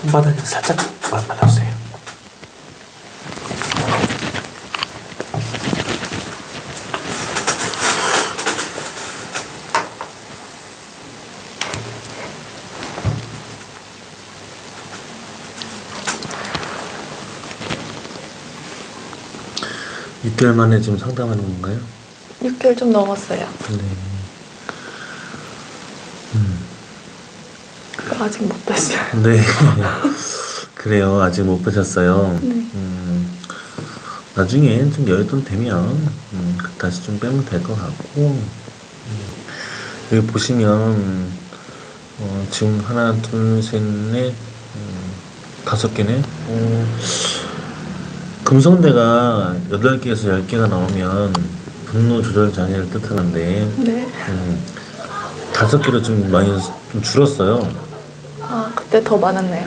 손바닥에 살짝 발라주세요. 육 개월 만에 지금 상담하는 건가요? 6개월 좀 넘었어요. 네. 아직 못 뺐어요. 네. 그래요. 아직 못 보셨어요. 네. 나중에 좀 여윳돈 되면 다시 좀 빼면 될 것 같고 여기 보시면 지금 하나, 둘, 셋, 넷, 5개네. 금성대가 8개에서 10개가 나오면 분노 조절 장애를 뜻하는데 네. 5개로 좀 많이 좀 줄었어요. 아, 그때 더 많았네요.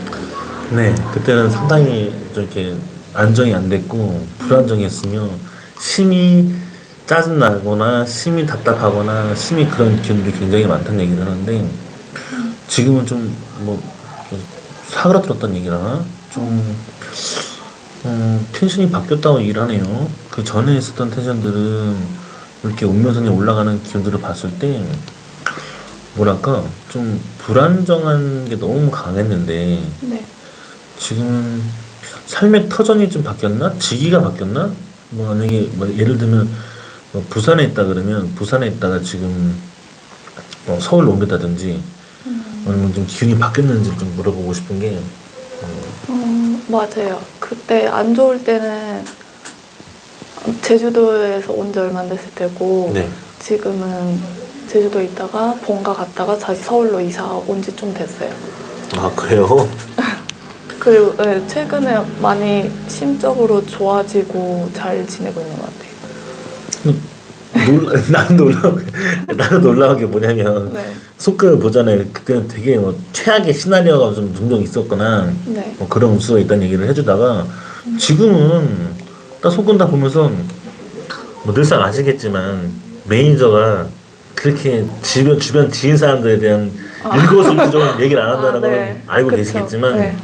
네, 그때는 상당히 좀 이렇게 안정이 안 됐고 불안정했으며 심히 짜증나거나 심히 답답하거나 심히 그런 기운들이 굉장히 많다는 얘기를 하는데 지금은 좀 뭐 사그라들었다는 얘기나 좀 텐션이 바뀌었다고 얘기를 하네요. 그 전에 있었던 텐션들은 이렇게 운명선에 올라가는 기운들을 봤을 때 뭐랄까 좀 불안정한 게 너무 강했는데 네. 지금은 삶의 터전이 좀 바뀌었나? 직위가 바뀌었나? 뭐 만약에 뭐 예를 들면 뭐 부산에 있다 그러면 부산에 있다가 지금 서울로 옮겼다든지 아니면 좀 기운이 바뀌었는지 좀 물어보고 싶은 게 맞아요. 그때 안 좋을 때는 제주도에서 온 지 얼마 안 됐을 때고 네. 지금은 제주도에 있다가 본가 갔다가 다시 서울로 이사 온 지 좀 됐어요. 아 그래요? 그리고 네, 최근에 많이 심적으로 좋아지고 잘 지내고 있는 것 같아요. 나는 놀라운 게 뭐냐면 네. 속글을 보잖아요. 그때는 되게 뭐 최악의 시나리오가 좀 종종 있었거나 네. 뭐 그런 우수가 있다는 얘기를 해주다가 지금은 딱 속글 다 보면서 뭐 늘상 아시겠지만 매니저가 그렇게 주변 지인 사람들에 대한 일거수일투족은 얘기를 안 한다는 건 네. 알고 그쵸. 계시겠지만 네.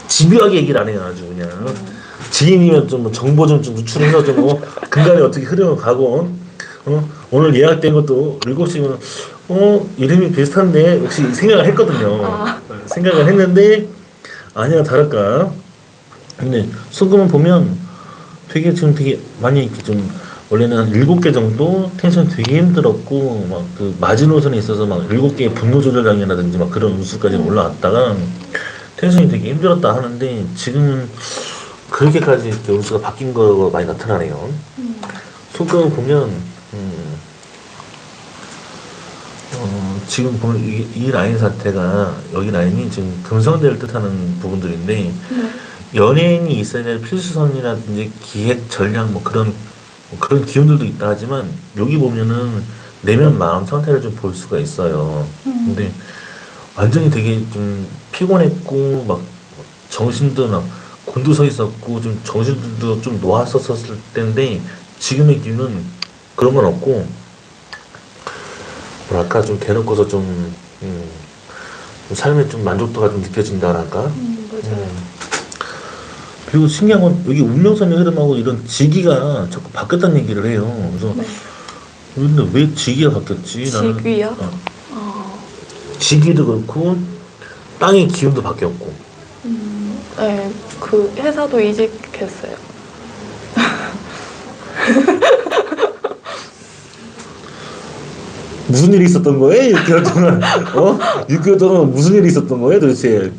집요하게 얘기를 안 해요. 아주 그냥 지인이면 좀 뭐 정보 좀 누출해서 좀 근간에 어떻게 흐름을 가고 오늘 예약된 것도 7시면 이름이 비슷한데 혹시 생각을 했거든요. 생각을 했는데 아니야 다를까. 근데 소금을 보면 되게 지금 되게 많이 이렇게 좀 원래는 한 7개 정도 텐션 되게 힘들었고 막 그 마지노선에 있어서 막 7개의 분노 조절 장애라든지 막 그런 우수까지 올라왔다가 텐션이 되게 힘들었다 하는데 지금은 그렇게까지 이렇게 운수가 바뀐 거가 많이 나타나네요. 손금을 보면 지금 보면 이 라인 사태가 여기 라인이 지금 금성대를 뜻하는 부분들인데 연예인이 있어야 될 필수선이라든지 기획 전략 뭐 그런 기운들도 있다 하지만 여기 보면은 내면 마음 상태를 좀 볼 수가 있어요. 근데 완전히 되게 좀 피곤했고 막 정신도 막 곤두서 있었고 좀 정신도 좀 놓았었을 때인데 지금의 기운은 그런 건 없고 뭐랄까 좀 대놓고서 좀 삶의 좀 만족도가 좀 느껴진다랄까. 맞아요. 그리고 신기한 건 여기 운명선의 흐름하고 이런 직위가 자꾸 바뀌었다는 얘기를 해요. 그래서 근데 왜 직위가 바뀌었지? 직위요? 직위도 그렇고 땅의 기운도 바뀌었고. 네, 그 회사도 이직했어요. 무슨 일이 있었던 거예요? 6개월 동안 6개월 동안 무슨 일이 있었던 거예요 도대체?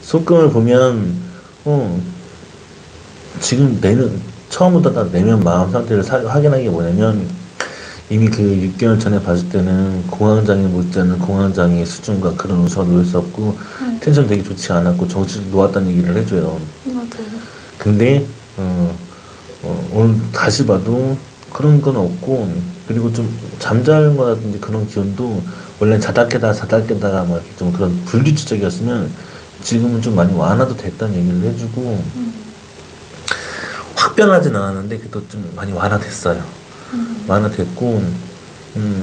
손금을 보면 지금 처음부터 다 내면 마음 상태를 확인하는 게 뭐냐면 이미 그 6개월 전에 봤을 때는 공황장애 못지않은 공황장애 수준과 그런 우수가 놓였었고 텐션 되게 좋지 않았고 정신도 놓았다는 얘기를 해줘요. 맞아요. 근데 오늘 다시 봐도 그런 건 없고 그리고 좀 잠자는 거라든지 그런 기운도 원래 자다 깨다가 막 좀 그런 불규칙적이었으면 지금은 좀 많이 완화도 됐다는 얘기를 해주고 확 변하진 않았는데 그래도 좀 많이 완화됐어요. 완화됐고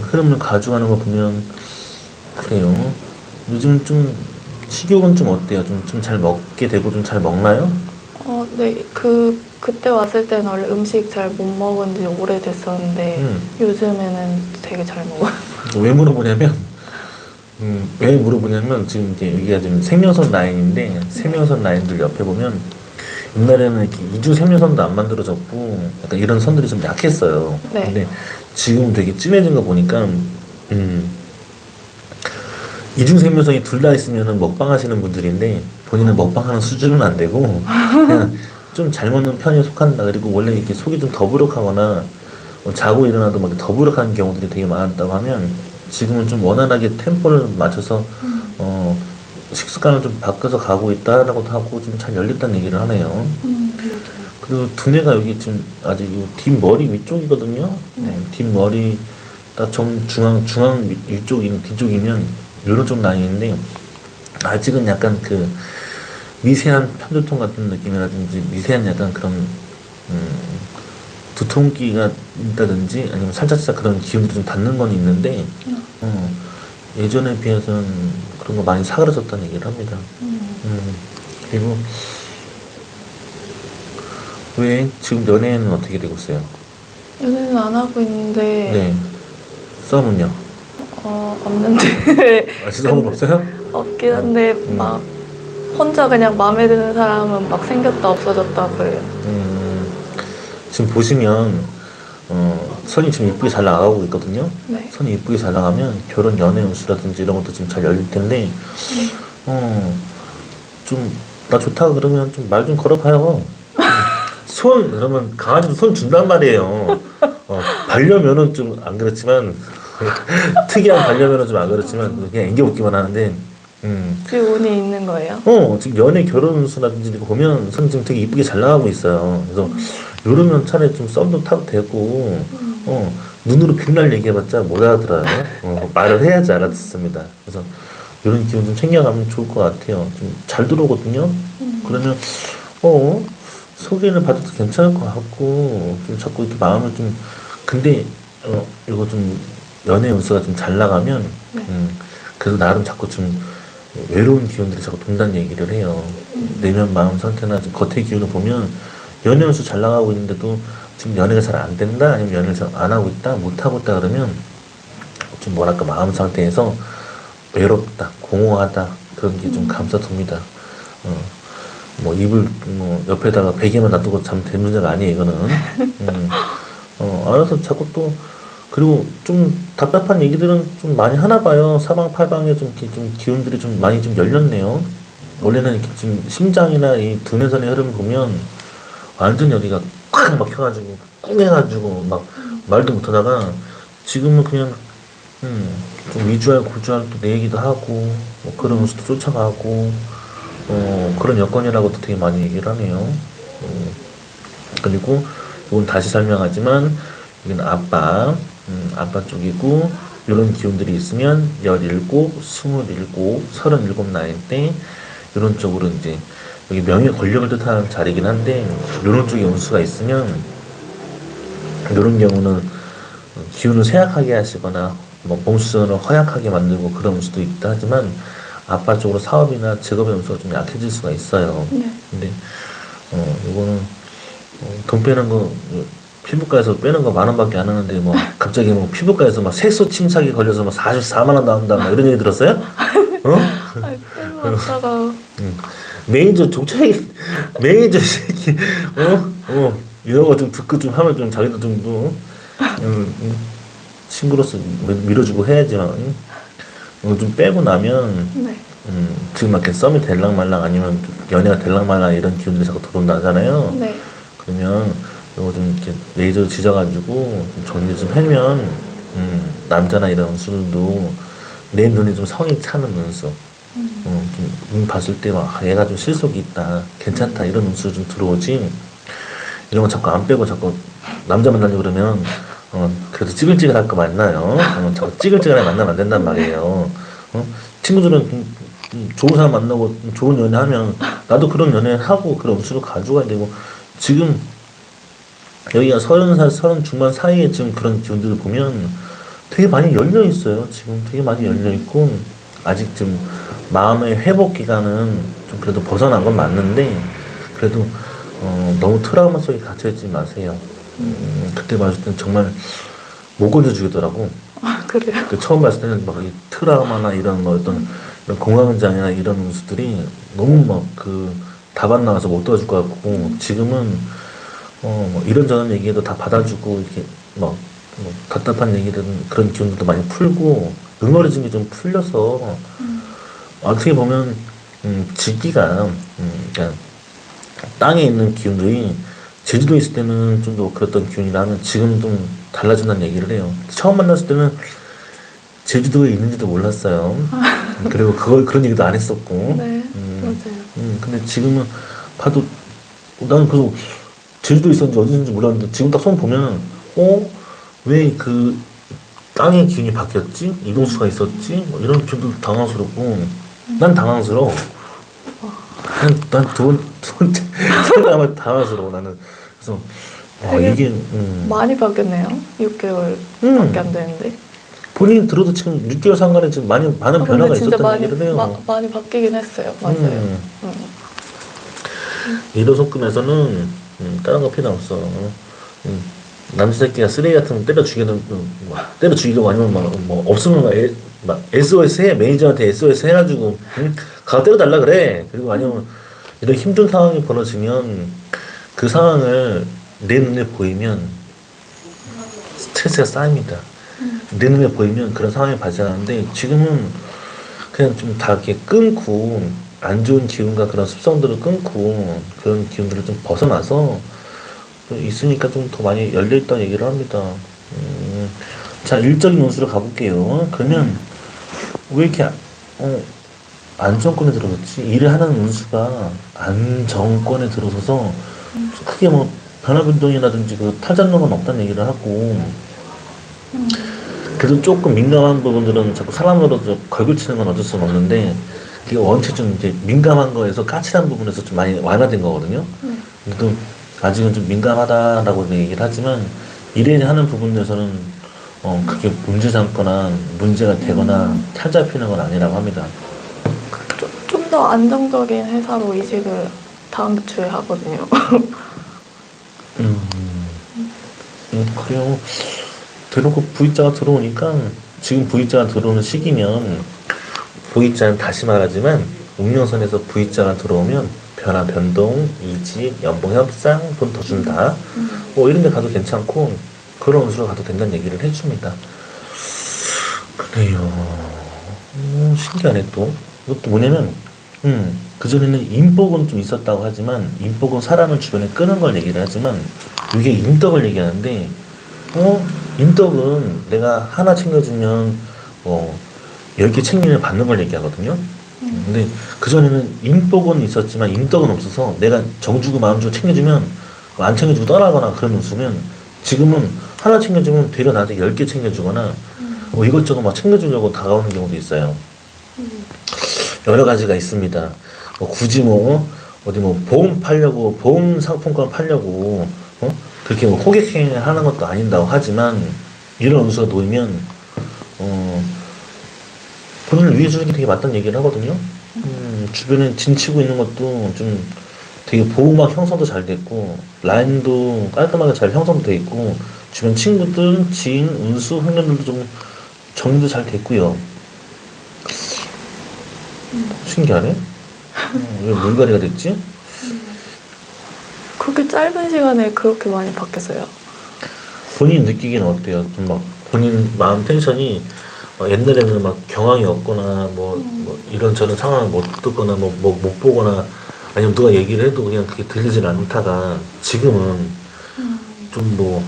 흐름을 가져가는 거 보면 그래요. 요즘 좀 식욕은 좀 어때요? 좀 잘 먹게 되고 좀 잘 먹나요? 네. 그때 왔을 때는 원래 음식 잘 못 먹은 지 오래됐었는데 요즘에는 되게 잘 먹어요. 왜 물어보냐면 지금 이제 여기가 지금 생명선 라인인데 생명선 라인들 옆에 보면 옛날에는 이렇게 이중 생명선도 안 만들어졌고 약간 이런 선들이 좀 약했어요. 네. 근데 지금 되게 진해진 거 보니까 이중 생명선이 둘 다 있으면은 먹방 하시는 분들인데 본인은 먹방하는 수준은 안 되고 그냥 좀 잘 먹는 편에 속한다. 그리고 원래 이렇게 속이 좀 더부룩하거나 자고 일어나도 막 더부룩한 경우들이 되게 많았다고 하면 지금은 좀 원활하게 템포를 맞춰서 식습관을 좀 바꿔서 가고 있다라고도 하고 좀 잘 열렸다는 얘기를 하네요. 그리고 두뇌가 여기 지금 아직 이 뒷머리 위쪽이거든요. 뒷머리 딱 중앙 위쪽이면 뒤쪽이면 이런 쪽 라인인데 아직은 약간 그 미세한 편두통 같은 느낌이라든지 미세한 약간 그런 두통기가 있다든지 아니면 살짝 그런 기운들이 좀 닿는 건 있는데 예전에 비해서는 그런 거 많이 사그라졌다는 얘기를 합니다. 그리고 왜 지금 연애는 어떻게 되고 있어요? 연애는 안 하고 있는데 네. 썸은요? 없는데 진짜 썸은 없어요? 없긴 한데 막 혼자 그냥 마음에 드는 사람은 막 생겼다 없어졌다 그래요. 지금 보시면 선이 지금 이쁘게 잘 나가고 있거든요. 네. 선이 이쁘게 잘 나가면 결혼 연애 운수라든지 이런 것도 지금 잘 열릴 텐데 좀 나 좋다 그러면 좀 말 좀 걸어봐요. 손 그러면 강아지도 손 준단 말이에요. 반려묘는 좀 안 그렇지만 특이한 반려묘는 좀 안 그렇지만 그냥 앵겨붙기만 하는데 지금 운이 있는 거예요? 지금 연애 결혼 운수라든지 이거 보면 선 지금 되게 이쁘게 잘 나가고 있어요. 그래서 이러면 차라리 좀 썸도 타도 되고 눈으로 백날 얘기해봤자 못 알아들어요. 말을 해야지 알아듣습니다. 그래서 이런 기운 좀 챙겨가면 좋을 것 같아요. 좀 잘 들어오거든요. 그러면 소개를 받아도 괜찮을 것 같고 좀 자꾸 이렇게 마음을 좀 근데 이거 좀 연애 운수가 좀 잘 나가면 그래도 나름 자꾸 좀 외로운 기운들이 자꾸 돈다는 얘기를 해요. 내면 마음 상태나 좀 겉의 기운을 보면 연애 운수 잘 나가고 있는데도 지금 연애가 잘 안 된다 아니면 연애를 잘 안 하고 있다 못 하고 있다 그러면 좀 뭐랄까 마음 상태에서 외롭다 공허하다 그런 게 좀 감싸둡니다. 뭐 이불 옆에다가 베개만 놔두고 자면 되는 문제가 아니에요 이거는. 알아서 자꾸 또 그리고 좀 답답한 얘기들은 좀 많이 하나 봐요. 사방팔방에 좀 이렇게 좀 기운들이 좀 많이 좀 열렸네요. 원래는 이렇게 지금 심장이나 이 두뇌선의 흐름을 보면 완전 여기가 꽉 막혀가지고 꿍해가지고 막 말도 못하다가 지금은 그냥 좀 위주할 고주할 또 내 얘기도 하고 뭐 그런 모습도 쫓아가고 그런 여건이라고도 되게 많이 얘기를 하네요. 그리고 이건 다시 설명하지만 여기는 아빠 쪽이고 이런 기운들이 있으면 17, 27, 37 나이 때 이런 쪽으로 이제 여기 명예 권력을 뜻하는 자리긴 한데 이런 쪽에 운수가 있으면 이런 경우는 기운을 쇠약하게 하시거나 뭐 몸수선을 허약하게 만들고 그런 운수도 있다 하지만 아빠 쪽으로 사업이나 직업의 운수가 좀 약해질 수가 있어요. 네. 근데 이거는 돈 빼는 거 피부과에서 빼는 거 10,000원밖에 안 하는데 뭐 갑자기 뭐 피부과에서 막 색소 침착이 걸려서 막 44만 원 나온다 막 이런 얘기 들었어요? 왔다가 매니저 족착이 매니저 새끼 이런 거 좀 듣고 좀 하면 좀 자기도 좀 친구로서 밀어주고 해야지만 좀 빼고 나면 네. 지금 막 이렇게 썸이 될랑말랑 아니면 연애가 될랑말랑 이런 기운들이 자꾸 들어온다잖아요. 네. 그러면 이거 좀 이렇게 레이저 지져가지고 좀 정리 좀 하면 남자나 이런 운수들도 내 눈에 좀 성이 차는 운수 눈 봤을 때 막 얘가 좀 실속이 있다 괜찮다 이런 운수 좀 들어오지 이런 거 자꾸 안 빼고 자꾸 남자 만나려고 그러면 그래도 찌글찌글할 거 만나요. 자꾸 찌글찌글하게 만나면 안 된단 말이에요. 친구들은 좋은 사람 만나고 좋은 연애하면 나도 그런 연애하고 그런 운수를 가져가야 되고 지금 여기가 30살, 30 중반 사이에 지금 그런 기운들을 보면 되게 많이 열려 있어요. 지금 되게 많이 열려 있고 아직 좀 마음의 회복 기간은 좀 그래도 벗어난 건 맞는데 그래도 너무 트라우마 속에 갇혀있지 마세요. 그때 봤을 때는 정말 못 건져주겠더라고. 아, 그래요? 그 처음 봤을 때는 막 이 트라우마나 이런 뭐 어떤 이런 공황장애나 이런 음수들이 너무 막 그 답안 나와서 못 도와줄 것 같고 지금은 뭐 이런저런 얘기해도 다 받아주고 이렇게 뭐 답답한 얘기든 그런 기운들도 많이 풀고 응어리진 게 좀 풀려서 어떻게 보면 지기가 그러니까 땅에 있는 기운들이 제주도에 있을 때는 좀 더 그랬던 기운이라면 지금은 좀 달라진다는 얘기를 해요. 처음 만났을 때는 제주도에 있는지도 몰랐어요. 그리고 그런 얘기도 안 했었고. 네, 맞아요. 근데 지금은 봐도 나는 그 제주도에 있었는지 어디 있는지 몰랐는데 지금 딱 손 보면 왜 그 땅의 기운이 바뀌었지? 이동수가 있었지? 뭐 이런 기분도 당황스럽고 난 당황스러워. 난 두 번째 생각하면 당황스러워 나는. 그래서 되게 이게 많이 바뀌었네요. 6개월밖에 안 되는데. 본인이 들어도 지금 6개월 상관에 지금 많은 변화가 근데 진짜 있었다는 얘기를 해요. 많이 바뀌긴 했어요. 맞아요. 이런 속금에서는 다른 거 필요 없어. 남자 새끼가 쓰레기 같은 거 때려 때려 죽이려고 아니면 뭐 없으면 막 SOS 해. 매니저한테 SOS 해가지고 가 때려달라 그래. 그리고 아니면 이런 힘든 상황이 벌어지면 그 상황을 내 눈에 보이면 스트레스가 쌓입니다. 내 눈에 보이면 그런 상황이 발생하는데 지금은 그냥 좀 다 이렇게 끊고 안 좋은 기운과 그런 습성들을 끊고 그런 기운들을 좀 벗어나서 있으니까 좀 더 많이 열려있다는 얘기를 합니다. 자, 일적인 운수로 가볼게요. 그러면 왜 이렇게 안정권에 들어섰지? 일을 하는 운수가 안정권에 들어서서 크게 뭐 변화변동이라든지 그 탈전로는 없다는 얘기를 하고 그래도 조금 민감한 부분들은 자꾸 사람으로 걸고 치는 건 어쩔 수는 없는데 그게 원체 좀 이제 민감한 거에서 까칠한 부분에서 좀 많이 완화된 거거든요. 그래도 아직은 좀 민감하다라고 얘기를 하지만 일에 하는 부분에서는 그게 문제 삼거나 문제가 되거나 탈잡히는 건 아니라고 합니다. 좀 더 안정적인 회사로 이직을 다음 주에 하거든요. 그래요. 대놓고 V자가 들어오니까 지금 V자가 들어오는 시기면 V자는 다시 말하지만 운명선에서 V자가 들어오면 변화, 변동, 이직, 연봉 협상, 돈 더 준다. 뭐 이런 데 가도 괜찮고 그런 운수로 가도 된다는 얘기를 해줍니다. 그래요. 신기하네 또. 이것도 뭐냐면 그전에는 인복은 좀 있었다고 하지만 인복은 사람을 주변에 끄는 걸 얘기를 하지만 이게 인덕을 얘기하는데 인덕은 내가 하나 챙겨주면 10개 챙기면 받는 걸 얘기하거든요. 근데 그전에는 인복은 있었지만 인덕은 없어서 내가 정주고 마음주고 챙겨주면 안 챙겨주고 떠나거나 그런 웃으면 지금은 하나 챙겨주면 되려 나한테 10개 챙겨주거나 뭐 이것저것 막 챙겨주려고 다가오는 경우도 있어요. 여러 가지가 있습니다. 굳이 어디 보험 팔려고 보험 상품권 팔려고 그렇게 호객행위를 하는 것도 아닌다고 하지만 이런 운수가 놓이면 본인을 위해 주는 게 되게 맞다는 얘기를 하거든요. 주변에 진치고 있는 것도 좀 되게 보호막 형성도 잘 됐고 라인도 깔끔하게 잘 형성도 돼 있고 주변 친구들, 지인, 운수, 학년들도 좀 정리도 잘 됐고요. 신기하네. 왜 물갈이가 됐지? 그렇게 짧은 시간에 그렇게 많이 바뀌었어요. 본인 느끼기는 어때요? 좀 막 본인 마음 텐션이 옛날에는 막 경황이 없거나 뭐 이런저런 상황을 못 듣거나 못 보거나 아니면 누가 얘기를 해도 그냥 그게 들리질 않다가 지금은 좀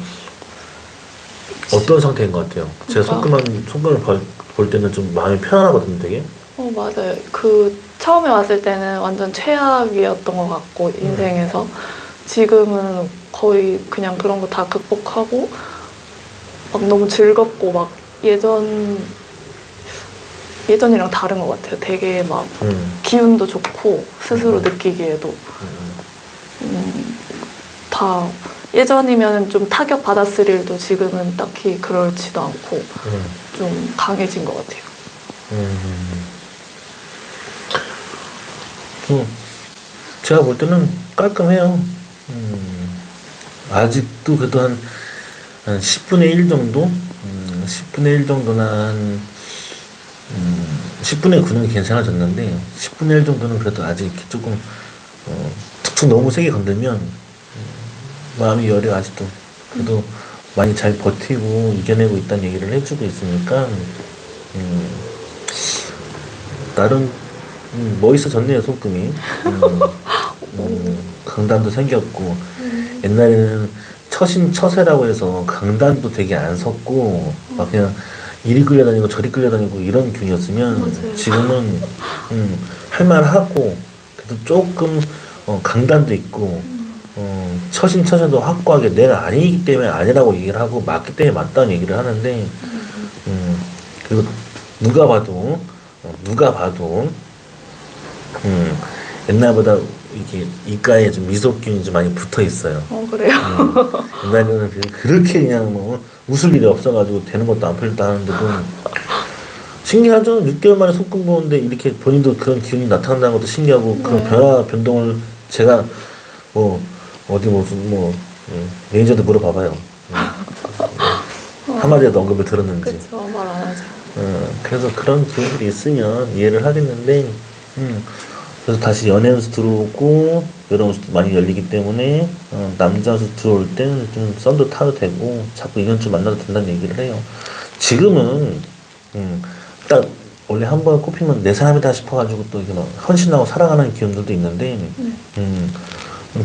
어떤 상태인 것 같아요? 제가 손금을 볼 때는 좀 마음이 편안하거든요, 되게. 맞아요. 처음에 왔을 때는 완전 최악이었던 것 같고, 인생에서. 지금은 거의 그냥 그런 거 다 극복하고, 막 너무 즐겁고, 막 예전이랑 다른 것 같아요. 되게 막 기운도 좋고, 스스로 느끼기에도. 다 예전이면 좀 타격 받았을 일도 지금은 딱히 그렇지도 않고, 좀 강해진 것 같아요. 제가 볼 때는 깔끔해요. 아직도 그래도 한 10분의 1 정도? 10분의 1 정도나 한 10분의 9는 괜찮아졌는데 10분의 1 정도는 그래도 아직 이렇게 조금 툭툭 너무 세게 건들면 마음이 열이 아직도 그래도 많이 잘 버티고 이겨내고 있다는 얘기를 해주고 있으니까 나름 멋있어졌네요, 손금이. 강단도 생겼고 옛날에는 처세라고 해서 강단도 되게 안 섰고 막 그냥 이리 끌려다니고 저리 끌려다니고 이런 균이었으면 맞아요. 지금은 할만하고 그래도 조금 강단도 있고 처신처세도 확고하게 내가 아니기 때문에 아니라고 얘기를 하고 맞기 때문에 맞다는 얘기를 하는데 그리고 누가 봐도 옛날보다 이렇게 입가에 좀 미소균이 좀 많이 붙어 있어요. 그래요? 옛날에는 그렇게 그냥 뭐 웃을 일이 없어가지고 되는 것도 안 풀렸다 하는데도 신기하죠? 6개월 만에 손금 보는데 이렇게 본인도 그런 기운이 나타난다는 것도 신기하고 그런 변동을 제가 어디 무슨 매니저도 물어봐봐요. 한마디라도 언급을 들었는지. 그쵸, 말 안 하죠. 그래서 그런 기운들이 있으면 이해를 하겠는데 그래서 다시 연애운수 들어오고 여러 운수도 많이 열리기 때문에 남자운수 들어올 때는 좀 썸도 타도 되고 자꾸 인연좀 만나도 된다는 얘기를 해요. 지금은 딱 원래 한 번 꼽히면 내 사람이다 싶어가지고 또 이게 막 헌신하고 사랑하는 기운들도 있는데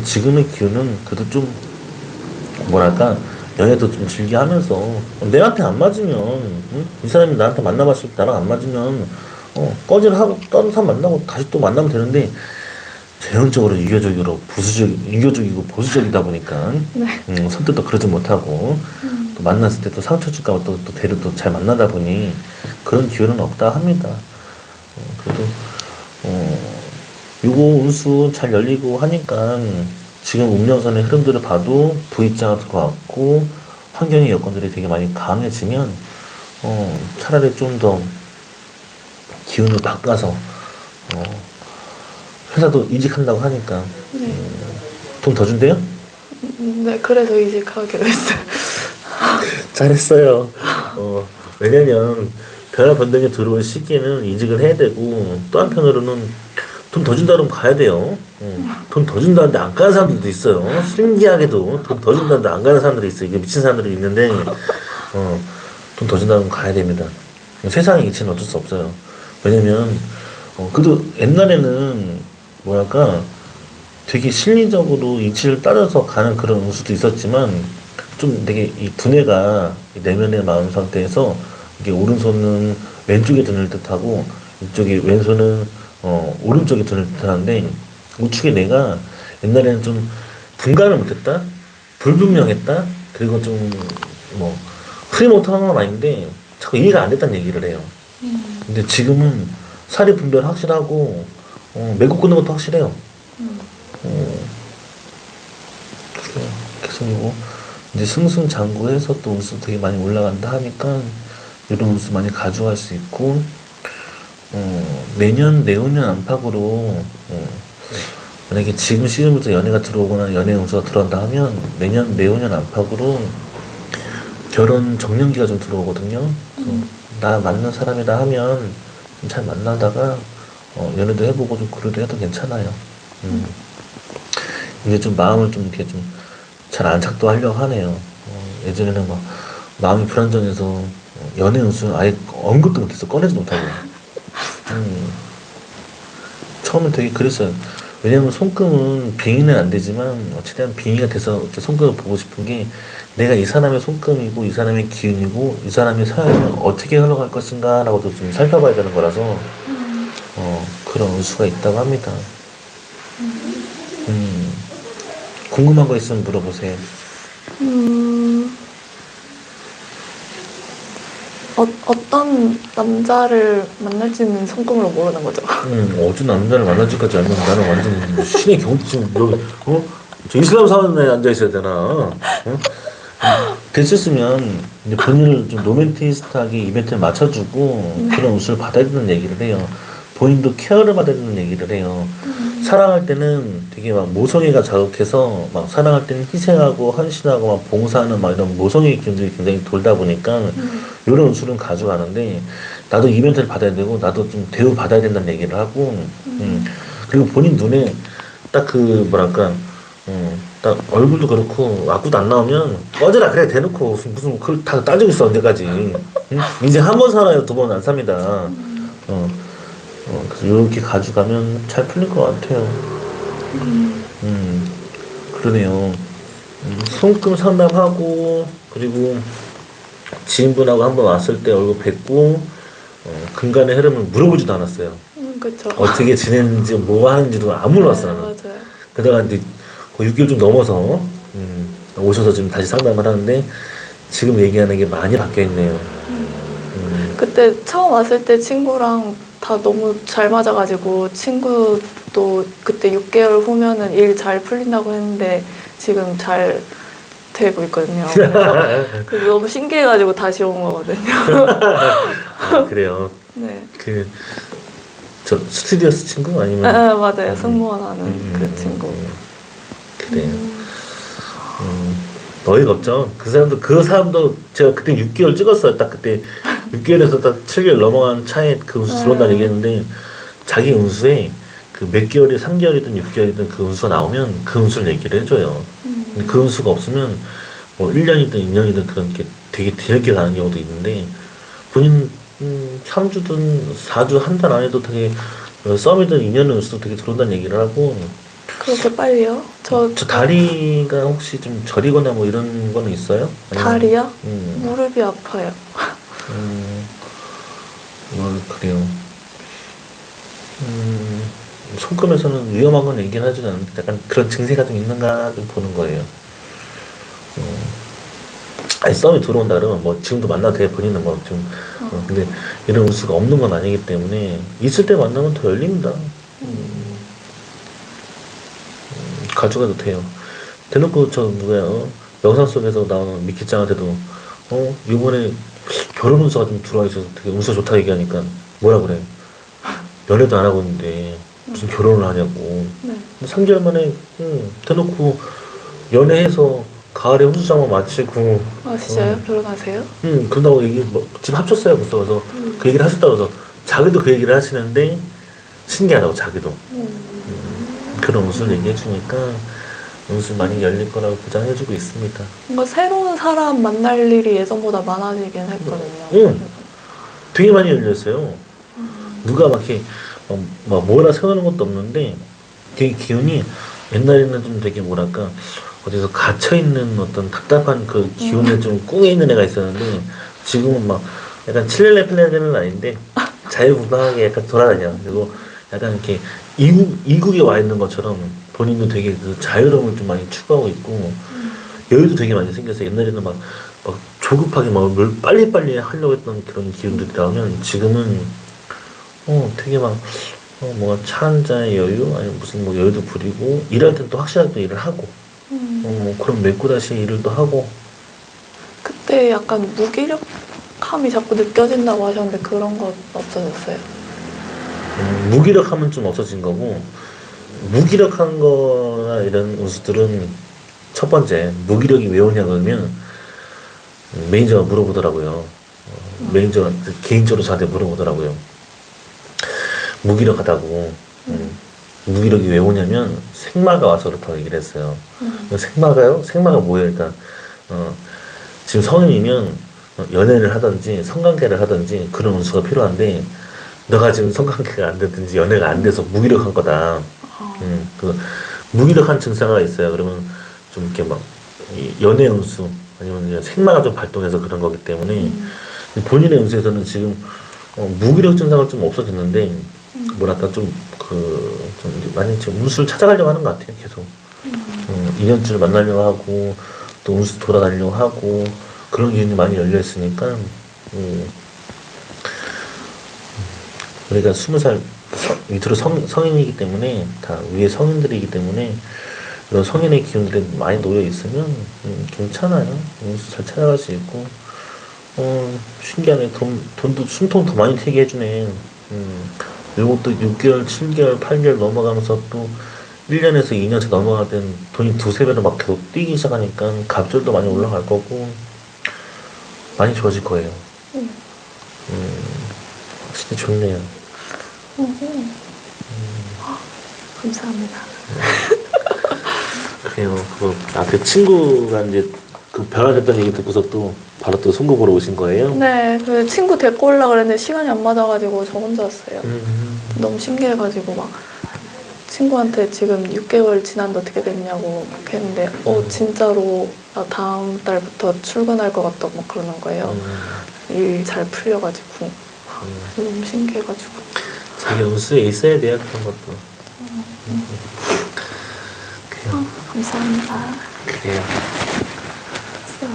지금의 기운은 그래도 좀 뭐랄까 연애도 좀 즐겨하면서 내한테 안 맞으면 이 사람이 나한테 만나봤을 때 나랑 안 맞으면 꺼지를 하고 다른 사람 만나고 다시 또 만나면 되는데 전형적으로 유교적이고 보수적이다 보니까 선뜻도 그러지 못하고 또 만났을 때 또 상처 줄까 봐 또 대를 또 잘 만나다 보니 그런 기회는 없다 합니다. 그래도 요거 운수 잘 열리고 하니까 지금 운명선의 흐름들을 봐도 V자가 들어왔고 환경의 여건들이 되게 많이 강해지면 차라리 좀 더 기운을 바꿔서 회사도 이직한다고 하니까 돈 더 준대요? 네, 그래서 이직하기로 했어요. 잘했어요. 왜냐면 변화 변동이 들어올 시기에는 이직을 해야 되고 또 한편으로는 돈 더 준다 그러면 가야 돼요. 돈 더 준다는데 안 가는 사람들도 있어요. 신기하게도 돈 더 준다는데 안 가는 사람들이 있어요. 이게 미친 사람들이 있는데 돈 더 준다 그러면 가야 됩니다. 세상의 이치는 어쩔 수 없어요. 왜냐면 그래도 옛날에는 뭐랄까 되게 실리적으로 이치를 따라서 가는 그런 운수도 있었지만 좀 되게 이 두뇌가 내면의 마음 상태에서 이게 오른손은 왼쪽에 드는 듯하고 이쪽이 왼손은 오른쪽에 드는 듯한데 우측에 내가 옛날에는 좀 분간을 못했다, 불분명했다, 그리고 좀 뭐 흐리못한 건 아닌데 자꾸 이해가 안 됐다는 얘기를 해요. 근데 지금은 사리 분별 확실하고 매국 끄는 것도 확실해요. 그래요. 계속 이거 이제 승승장구해서 또 운수 되게 많이 올라간다 하니까 이런 운수 많이 가져갈 수 있고 내년 내후년 안팎으로 만약에 지금 시즌부터 연애가 들어오거나 연애 운수가 들어온다 하면 내년 내후년 안팎으로 결혼 정년기가 좀 들어오거든요. 그래서 나 맞는 사람이다 하면 좀 잘 만나다가 연애도 해보고 좀 그래도 해도 괜찮아요. 이제 좀 마음을 좀 이렇게 좀 잘 안착도 하려고 하네요. 예전에는 막 마음이 불안정해서 연애 운수 아예 언급도 못했어. 꺼내지 못하고. 처음엔 되게 그랬어요. 왜냐면 손금은 빙의는 안 되지만 어쨌든 빙의가 돼서 이렇게 손금을 보고 싶은 게 내가 이 사람의 손금이고 이 사람의 기운이고 이 사람의 사연은 어떻게 흘러갈 것인가 라고도 좀 살펴봐야 되는 거라서 그런 운수가 있다고 합니다. 궁금한 거 있으면 물어보세요. 어떤 남자를 만날지는 손금으로 모르는 거죠. 어떤 남자를 만날지까지 알면 나는 완전 신의 경지쯤 여기 저 이슬람 사원에 앉아 있어야 되나? 됐었으면 이제 본인을 좀 로맨티스트하게 이벤트에 맞춰주고 그런 운수를 받아야 되는 얘기를 해요. 본인도 케어를 받아야 되는 얘기를 해요. 사랑할 때는 되게 막 모성애가 자극해서 막 사랑할 때는 희생하고 헌신하고 막 봉사하는 막 이런 모성애 기운들이 굉장히 돌다 보니까 이런 운수는 가져가는데 나도 이벤트를 받아야 되고 나도 좀 대우 받아야 된다는 얘기를 하고 그리고 본인 눈에 딱 그 뭐랄까 딱 얼굴도 그렇고 와꾸도 안 나오면 꺼져라 그래 대놓고 무슨 그걸 다 따지고 있어 언제까지 응? 인생 한 번 살아요 두 번 안 삽니다 그래서 이렇게 가져가면 잘 풀릴 것 같아요 그러네요 손금 상담하고 그리고 지인분하고 한번 왔을 때 얼굴 뵙고 근간의 흐름을 물어보지도 않았어요 그쵸. 어떻게 지냈는지 뭐 하는지도 안 물어봤어요 나는. 맞아요. 그러다가 이제 6개월 좀 넘어서 오셔서 지금 다시 상담을 하는데 지금 얘기하는 게 많이 바뀌어 있네요. 그때 처음 왔을 때 친구랑 다 너무 잘 맞아가지고 친구도 그때 6개월 후면은 일 잘 풀린다고 했는데 지금 잘 되고 있거든요. 그래서 너무 신기해가지고 다시 온 거거든요. 아, 그래요. 네. 저 스튜디오스 친구 아니면 맞아요. 승무원 하는 그 친구. 그래요. 어이가 없죠. 그 사람도 제가 그때 6개월 찍었어요. 딱 그때 6개월에서 딱 7개월 넘어간 차에 그 운수 들어온다는 얘기했는데 자기 운수에 그 몇 개월이 3개월이든 6개월이든 그 운수가 나오면 그 운수를 얘기를 해줘요. 근데 그 운수가 없으면 뭐 1년이든 2년이든 그런 게 되게 뒤늦게 가는 경우도 있는데 본인 3주든 4주 한 달 안에도 되게 썸이든 2년의 운수도 되게 들어온다는 얘기를 하고 그렇게 빨리요? 저 다리가 혹시 좀 저리거나 뭐 이런 거는 있어요? 다리요? 무릎이 아파요. 그래요. 손금에서는 위험한 건 얘기는 하지는 않는데 약간 그런 증세가 좀 있는가 좀 보는 거예요. 아니 썸이 들어온다 그러면 뭐 지금도 만나도 돼 본인은 뭐 좀 근데 이런 운수가 없는 건 아니기 때문에 있을 때 만나면 더 열립니다. 가져가도 돼요. 대놓고 저 누구야 영상 속에서 나오는 미키짱한테도 이번에 결혼 운수가 좀 들어와 있어서 되게 운수 좋다 얘기하니까 뭐라 그래 연애도 안 하고 있는데 무슨 결혼을 하냐고 네. 3개월 만에 대놓고 연애해서 가을에 혼수장만 마치고 아 진짜요? 결혼하세요? 그런다고 지금 합쳤어요 벌써 그래서 그 얘기를 하셨다고 해서 자기도 그 얘기를 하시는데 신기하다고 자기도 그런 운수를 얘기해 주니까 운수 많이 열릴 거라고 보장해주고 있습니다. 뭔가 새로운 사람 만날 일이 예전보다 많아지긴 했거든요. 되게 많이 열렸어요. 누가 막 이렇게 막 뭐라 세우는 것도 없는데 되게 기운이 옛날에는 좀 되게 뭐랄까 어디서 갇혀있는 어떤 답답한 그 기운에 좀 꿍해 있는 애가 있었는데 지금은 막 약간 칠렐레 플레레는 아닌데 자유분방하게 약간 돌아다녀. 그리고 약간 이렇게 이국에 와 있는 것처럼 본인도 되게 그 자유로움을 좀 많이 추구하고 있고 여유도 되게 많이 생겼어요. 옛날에는 막 조급하게 막 뭘 빨리빨리 하려고 했던 그런 기운들이 나오면 지금은 되게 막 뭔가 차 한잔의 여유 아니면 무슨 뭐 여유도 부리고 일할 땐 또 확실하게 또 일을 하고 그럼 메꾸다시 일을 또 하고 그때 약간 무기력함이 자꾸 느껴진다고 하셨는데 그런 거 없어졌어요? 무기력함은 좀 없어진 거고 무기력한 거나 이런 운수들은 첫 번째 무기력이 왜 오냐 그러면 매니저가 물어보더라고요. 매니저가 개인적으로 저한테 물어보더라고요. 무기력하다고 무기력이 왜 오냐면 생마가 와서 그렇다고 얘기를 했어요. 생마가요? 생마가 뭐예요? 그러니까 지금 성인이면 연애를 하든지 성관계를 하든지 그런 운수가 필요한데 너가 지금 성관계가 안 되든지 연애가 안 돼서 무기력한 거다. 그 무기력한 증상가 있어요. 그러면 좀 이렇게 막 연애 운수 아니면 생마가 좀 발동해서 그런 거기 때문에 본인의 운수에서는 지금 무기력 증상은 좀 없어졌는데 뭐랄까 좀 많이 지금 운수를 찾아가려고 하는 것 같아요. 계속 인연줄을 만나려고 하고 또 운수 돌아다니려고 하고 그런 기운이 많이 열려 있으니까 우리가 20살 밑으로 성인이기 때문에 다 위에 성인들이기 때문에 이런 성인의 기운들이 많이 놓여 있으면 괜찮아요. 운수 잘 찾아갈 수 있고 신기하네. 돈도 숨통 더 많이 튀게 해주네. 그리고 또 6개월, 7개월, 8개월 넘어가면서 또 1년에서 2년째 넘어갈 땐 돈이 두세 배로 막 계속 뛰기 시작하니까 갑절도 많이 올라갈 거고 많이 좋아질 거예요. 확실히 좋네요. 감사합니다. 그래요. 그 앞에 친구가 이제 그 변화됐다는 얘기 듣고서 또 바로 또 송구 보러 오신 거예요? 네, 그 친구 데리고 오려고 그랬는데 시간이 안 맞아가지고 저 혼자 왔어요. 너무 신기해가지고 막 친구한테 지금 6개월 지났는데 어떻게 됐냐고 막 했는데 진짜로 나 다음 달부터 출근할 것 같다고 막 그러는 거예요. 일 잘 풀려가지고 너무 신기해가지고. 자기 운수에 있어야 돼요, 그런 것도. 그래요. 감사합니다. 그래요. 진짜